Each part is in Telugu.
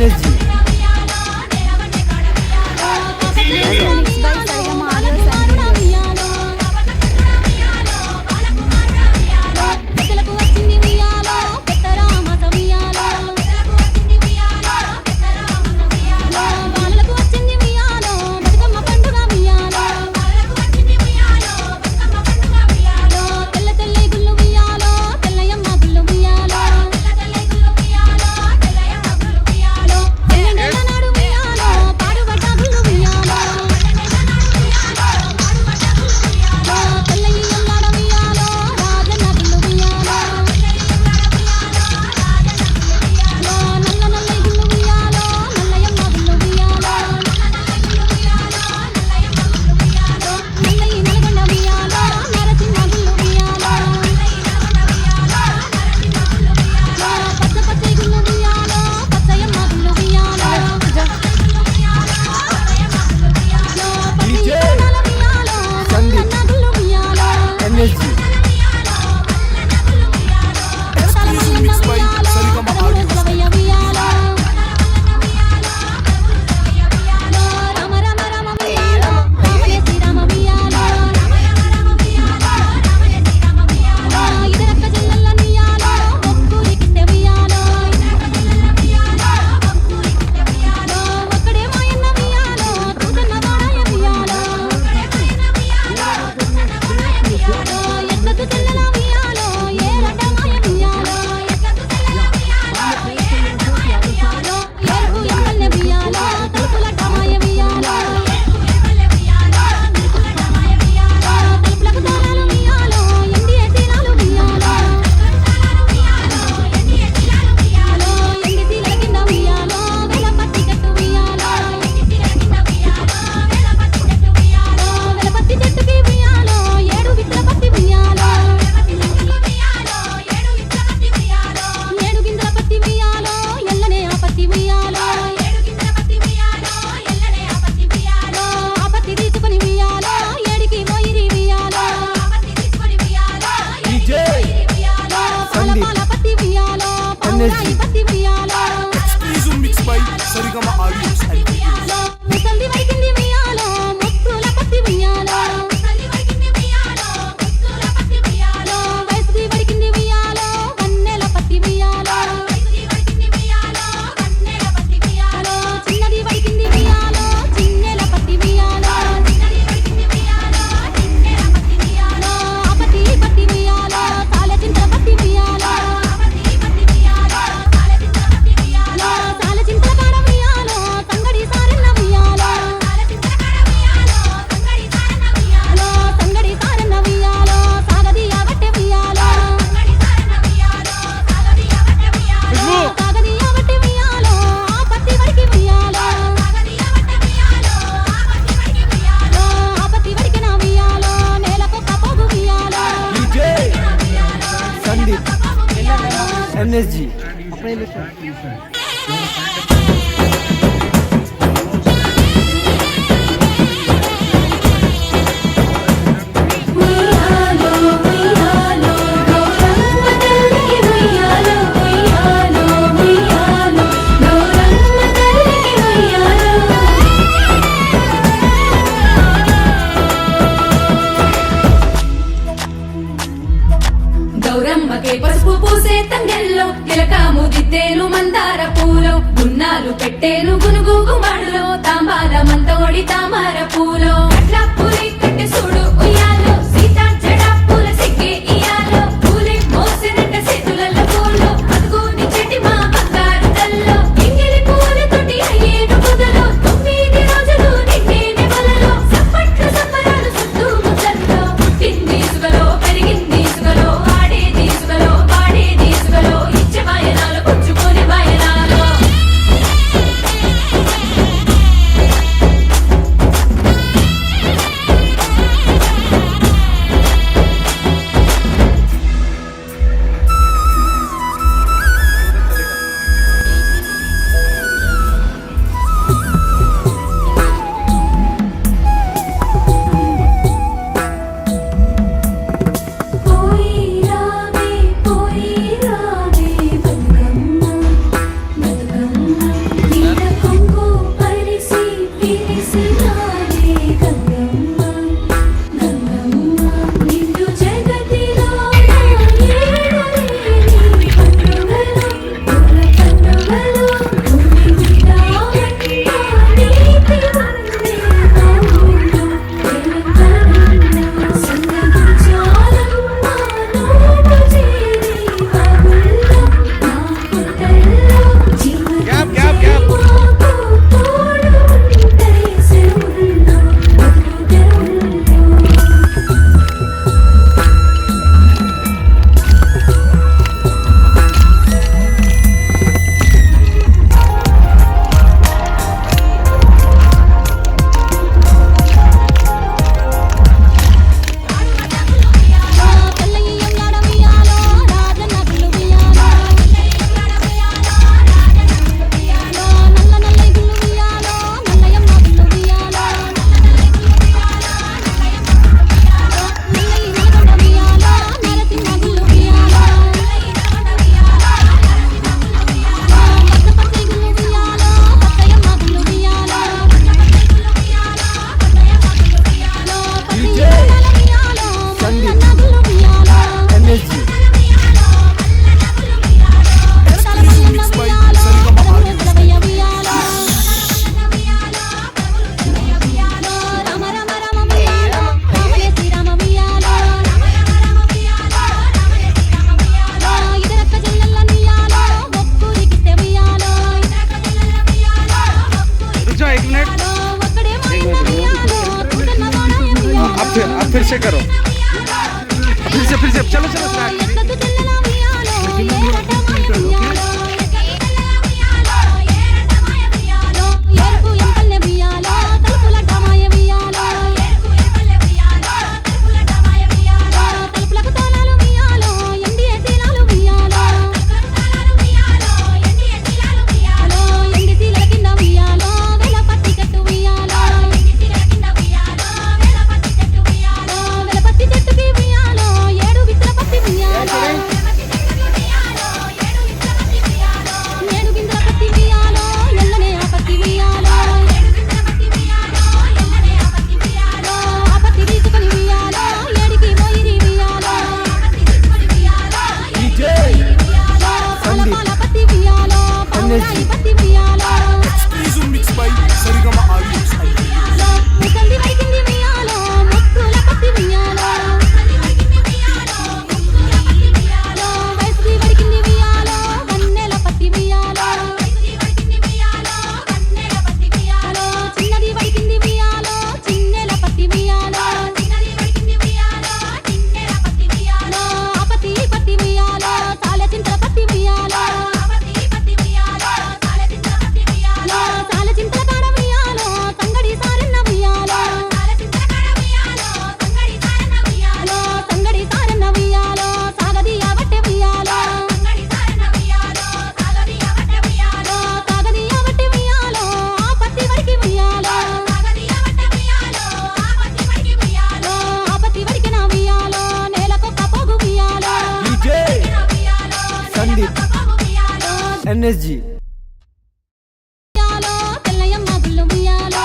NSG Exclusive mix by Sarigama Audios and Videos. NSG గౌరమ్మకే పసుపు పూసే తంగెల్లో గిలకాము దిద్దేను మందార పూలో గున్నాలు పెట్టేను గునుగు గుమాడులో తాంబాల మంతోడి తామర పూలో అట్లా పూలి కట్టె చూడు ఉయ్యాలో సీతా జడ పూల సిగ్గే ఇయాలో పూలే మోసినట్ట చేతులలో పూలో అదుగుని చెట్టి మా బంగారు తల్లో ఎంగిలి పూల తోటి అయ్యేను పొదలో 9 రోజులు నిండేనే వలలో సప్పట్లు సంబరాలు సుత్తు ముచ్చట్లో పుట్టింది సుగలో పెరిగింది సుగలో फिर से करो, फिर से चलो चलो स्टार्ट। ఎక్కదు తెల్లలా ఉయ్యాలో ఏరటమాయ ఉయ్యాలో ఏరుపు ఎంపల్లె ఉయ్యాలో తలుపులటమాయ ఉయ్యాలో తలుపులకు తాళాలు ఉయ్యాలో ఎండి తీలాలు ఉయ్యాలో ఎండి తీల కింద ఉయ్యాలో వేల పత్తి కట్టు ఉయ్యాలో వేల పత్తి చెట్టుకి ఉయ్యాలో ఏడు విత్తల పత్తి ఉయ్యాలో ఏడు గింజల పత్తి ఉయ్యాలో ఎల్లనే ఆ పత్తి ఉయ్యాలో ఆ పత్తి తీసుకొని ఉయ్యాలో ఏడికి మోయిరి ఉయ్యాలో పాల పత్తి ఉయ్యాలో పౌరాయి పత్తి ఉయ్యాలో Exclusive mix by Sarigama Audio and Video. ముసలి వడికింది ఉయ్యాలో ముక్కుల పత్తి ఉయ్యాలో వయసుకి వడికింది ఉయ్యాలో వన్నెల పత్తి ఉయ్యాలో చిన్నది వడికింది ఉయ్యాలో చిన్నెల పత్తి ఉయ్యాలో ఆ పత్తి పత్తి ఉయ్యాలో తాళ చింతల పత్తి ఉయ్యాలో తాళ చింతల కాడ ఉయ్యాలో సంగడి సారన్న ఉయ్యాలో సంగడి సారన్న ఉయ్యాలో సాగదియ వట్టె ఉయ్యాలో సాగదియ వట్టె ఉయ్యాలో ఆ పత్తి వడికి ఉయ్యాలో ఆ పత్తి వడికిన ఉయ్యాలో నేలకొక్క పోగు ఉయ్యాలో संदीप NSG ఉయ్యాలో తెల్లయమ్మ గుళ్ళు ఉయ్యాలో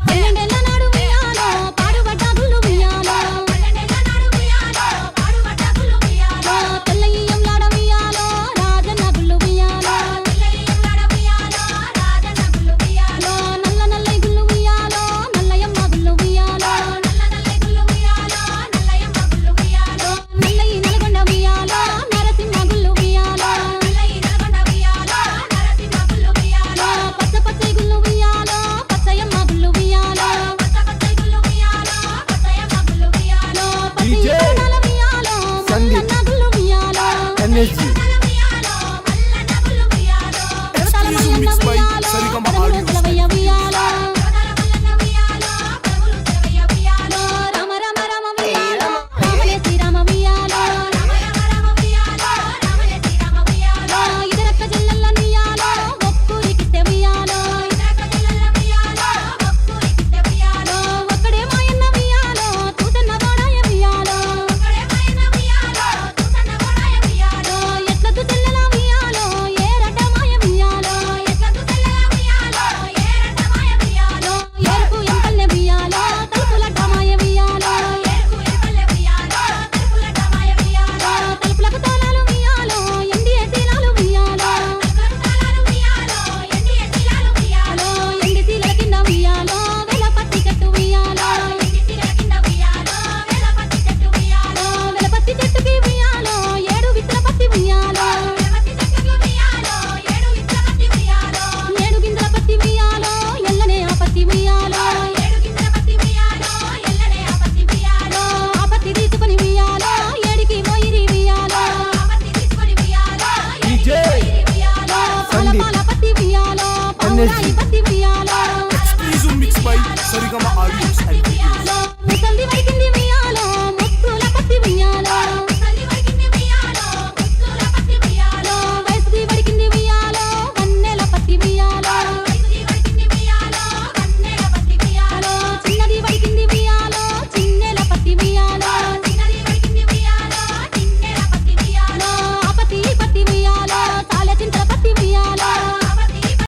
పన్నెండేళ్ల నాడు ఉయ్యాలో పాడుబడ్డ గుళ్ళు ఉయ్యాలో తెల్లయ్యంలాడ ఉయ్యాలో రాజన్న గుళ్ళు ఉయ్యాలో నల్ల నల్లై గుళ్ళు ఉయ్యాలో నల్లయమ్మ గుళ్ళు ఉయ్యాలో నల్లయి నల్గొండ ఉయ్యాలో నరసింహ గుళ్ళు ఉయ్యాలో పచ్చ పచ్చై గుళ్ళు ఉయ్యాలో పచ్చయమ్మ గుళ్ళు ఉయ్యాలో పచ్చి కోణాల ఉయ్యాలో మల్లన్న గుళ్ళు ఉయ్యాలో NSG దేవతల మల్లన్న mix by ఉయ్యాలో Sarigama పదములు Audio. ఉలవయ్య ఉయ్యాలో రామ రామ రామ ఉయ్యాలో రామలే శ్రీరామ ఉయ్యాలో ఇదరక్క చెల్లెల్ల నుయ్యాలో ఒక్కూరికిస్తే ఉయ్యాలో ఒక్కడే మాయన్న ఉయ్యాలో తూతన్న వాడాయ ఉయ్యాలో ఎట్లదు తెల్లల ఉయ్యాలో ఏరట మాయ ఉయ్యాలో ఏరుపు ఎంపల్లె ఉయ్యాలో తలుపులట మాయ ఉయ్యాలో తలుపులకు తాళాలు ఉయ్యాలో ఎండి తీలాలు ఉయ్యాలో ఎండి తీల కింద ఉయ్యాలో వేల పత్తి కట్టు ఉయ్యాలో వేల పత్తి చెట్టుకి ఉయ్యాలో ఏడు విత్తల పత్తి ఉయ్యాలో ఏడు గింజల పత్తి ఉయ్యాలో ఎల్లనే ఆ పత్తి ఉయ్యాలో ఆ పత్తి తీసుకొని ఉయ్యాలో ఏడికి మోయిరి ఉయ్యాలో పాల పత్తి ఉయ్యాలో పౌరాయి పత్తి ఉయ్యాలో Exclusive mix by Sarigama Audio